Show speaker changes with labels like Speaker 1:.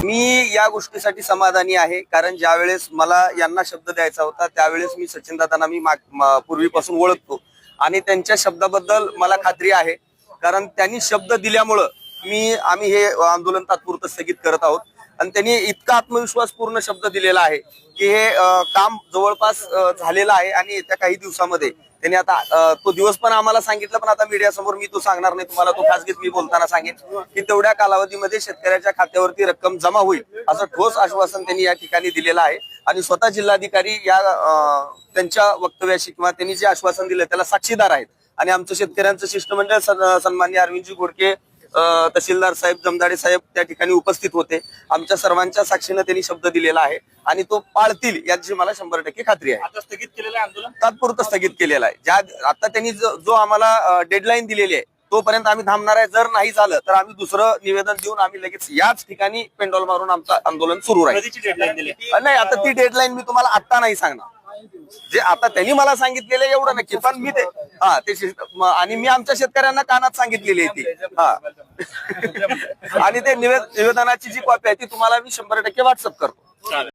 Speaker 1: मी या गोष्टीसाठी समाधानी आहे, कारण ज्या वेळेस मला यांना शब्द द्यायचा होता त्यावेळेस मी सचिन दादांना मी पूर्वीपासून ओळखतो आणि त्यांच्या शब्दाबद्दल मला खात्री आहे, कारण त्यांनी शब्द दिल्यामुळं आम्ही हे आंदोलन तात्पुरतं स्थगित करत आहोत. आणि त्यांनी इतका आत्मविश्वासपूर्ण शब्द दिलेला आहे की हे काम जवळपास झालेलं आहे आणि येत्या काही दिवसामध्ये त्यांनी आता तो दिवस पण आम्हाला सांगितलं, पण आता मीडिया समोर मी तो सांगणार नाही तुम्हाला, तो खासगीत मी बोलताना सांगेन की तेवढ्या कालावधीमध्ये शेतकऱ्याच्या खात्यावरती रक्कम जमा होईल असं ठोस आश्वासन त्यांनी या ठिकाणी दिलेलं आहे. आणि स्वतः जिल्हाधिकारी या त्यांच्या वक्तव्याशी किंवा त्यांनी जे आश्वासन दिलं त्याला साक्षीदार आहेत. आणि आमचं शेतकऱ्यांचं शिष्टमंडळ सन्माननीय अरविंदजी घोडके तहसीलदार साहेब, जमदाडे साहेब त्या ठिकाणी उपस्थित होते. आमच्या सर्वांच्या साक्षीनं त्यांनी शब्द दिलेला आहे आणि तो पाळतील याची मला 100% खात्री आहे.
Speaker 2: आता स्थगित केलेलं आंदोलन
Speaker 1: तात्पुरतं स्थगित केलेलं आहे. आता त्यांनी जो आम्हाला डेडलाईन दिलेली आहे तोपर्यंत आम्ही थांबणार आहे. जर नाही झालं तर आम्ही दुसरं निवेदन देऊन आम्ही लगेच याच ठिकाणी पेंडॉल मारून आमचं आंदोलन सुरू राहील. नाही, आता ती डेडलाईन मी तुम्हाला आता नाही सांगणार. जे आता त्यांनी मला सांगितलेलं एवढं नक्की, पण मी ते आणि मी आमच्या शेतकऱ्यांना कानात सांगितलेली आहे ती आणि ते निवेदनाची जी कॉपी आहे ती तुम्हाला मी 100% व्हॉट्सअप करतो.